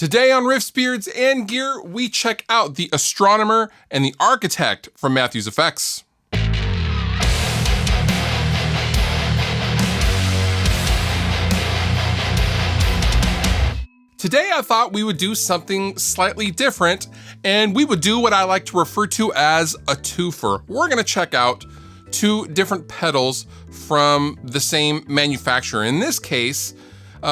Today on Riffs, Beards, and Gear, we check out the Astronomer and the Architect from Matthews Effects. Today I thought we would do something slightly different, and we would do what I like to refer to as a twofer. We're gonna check out two different pedals from the same manufacturer. In this case,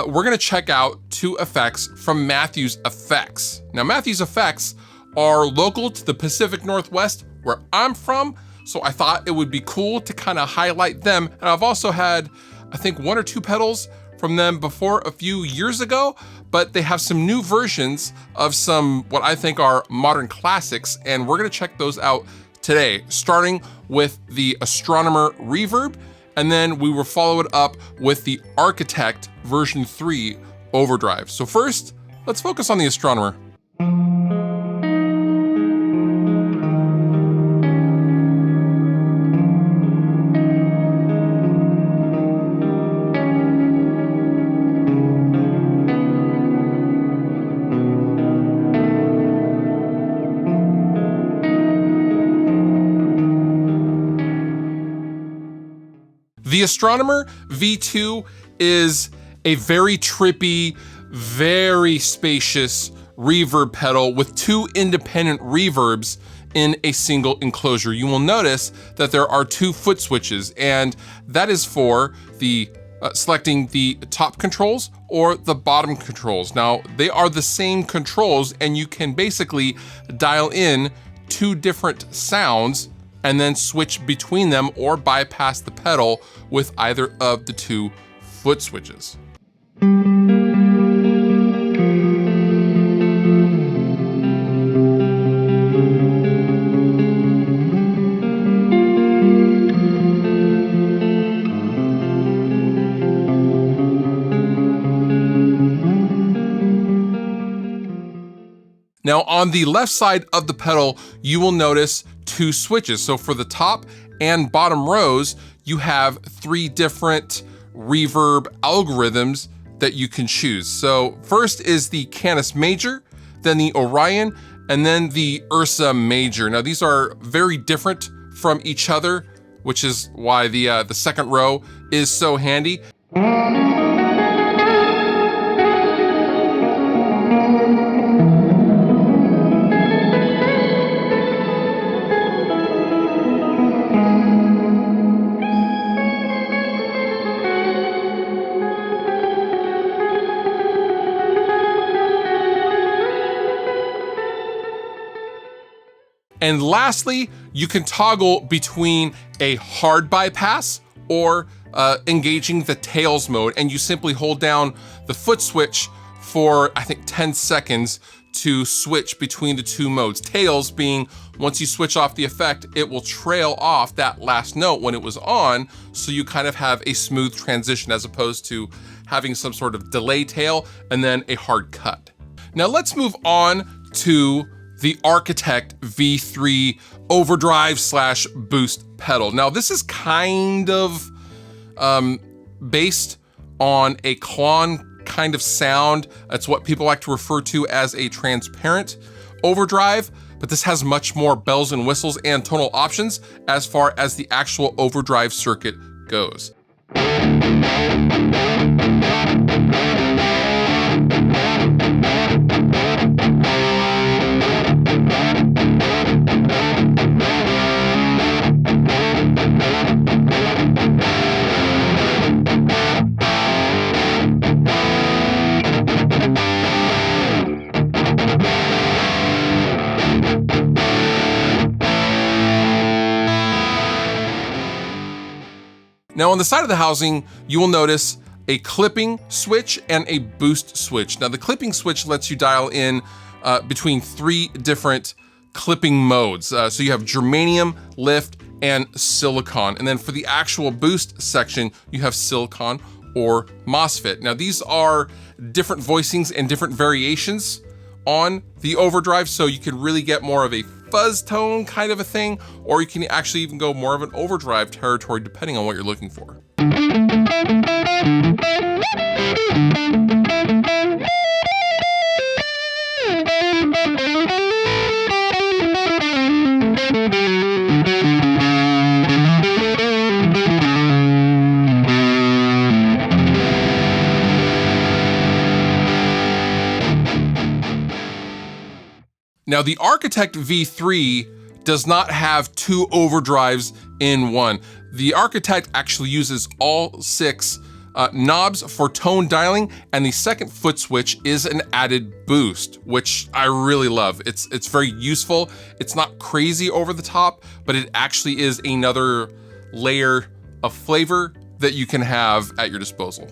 we're gonna check out two effects from Matthews Effects. Now, Matthews Effects are local to the Pacific Northwest, where I'm from, so I thought it would be cool to kind of highlight them. And I've also had, I think, one or two pedals from them before a few years ago, but they have some new versions of some what I think are modern classics, and we're gonna check those out today, starting with the Astronomer Reverb, and then we will follow it up with the Architect version 3 Overdrive. So first, let's focus on the Astronomer. The Astronomer V2 is a very trippy, very spacious reverb pedal with two independent reverbs in a single enclosure. You will notice that there are two foot switches, and that is for the selecting the top controls or the bottom controls. Now, they are the same controls, and you can basically dial in two different sounds and then switch between them or bypass the pedal with either of the two foot switches. Now, on the left side of the pedal, you will notice two switches. So for the top and bottom rows, you have three different reverb algorithms that you can choose. So first is the Canis Major, then the Orion, and then the Ursa Major. Now, these are very different from each other, which is why the second row is so handy. And lastly, you can toggle between a hard bypass or engaging the tails mode, and you simply hold down the foot switch for, I think, 10 seconds to switch between the two modes. Tails being, once you switch off the effect, it will trail off that last note when it was on, so you kind of have a smooth transition as opposed to having some sort of delay tail and then a hard cut. Now let's move on to the Architect V3 Overdrive / Boost pedal. Now, this is kind of based on a Klon kind of sound. That's what people like to refer to as a transparent overdrive, but this has much more bells and whistles and tonal options as far as the actual overdrive circuit goes. Now, on the side of the housing, you will notice a clipping switch and a boost switch. Now, the clipping switch lets you dial in between three different clipping modes. So you have germanium, lift, and silicon. And then for the actual boost section, you have silicon or MOSFET. Now, these are different voicings and different variations on the overdrive, so you can really get more of a fuzz tone kind of a thing, or you can actually even go more of an overdrive territory depending on what you're looking for. Now the Architect V3 does not have 2 overdrives in one. The Architect actually uses all 6 knobs for tone dialing, and the second foot switch is an added boost, which I really love. It's very useful. It's not crazy over the top, but it actually is another layer of flavor that you can have at your disposal.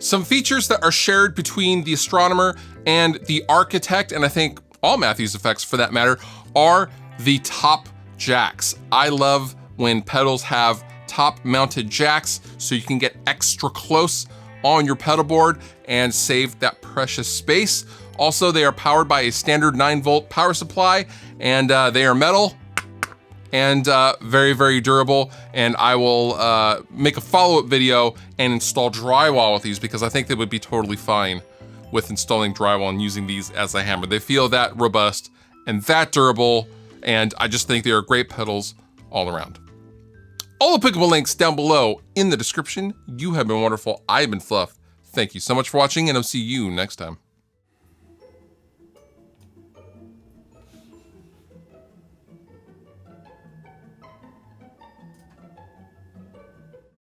Some features that are shared between the Astronomer and the Architect, and I think all Matthews effects for that matter, are the top jacks. I love when pedals have top mounted jacks so you can get extra close on your pedal board and save that precious space. Also, they are powered by a standard 9-volt power supply, and they are metal and very, very durable. And I will make a follow-up video and install drywall with these, because I think they would be totally fine with installing drywall and using these as a hammer. They feel that robust and that durable, and I just think they are great pedals all around. All applicable links down below in the description. You have been wonderful. I've been Fluff. Thank you so much for watching, and I'll see you next time.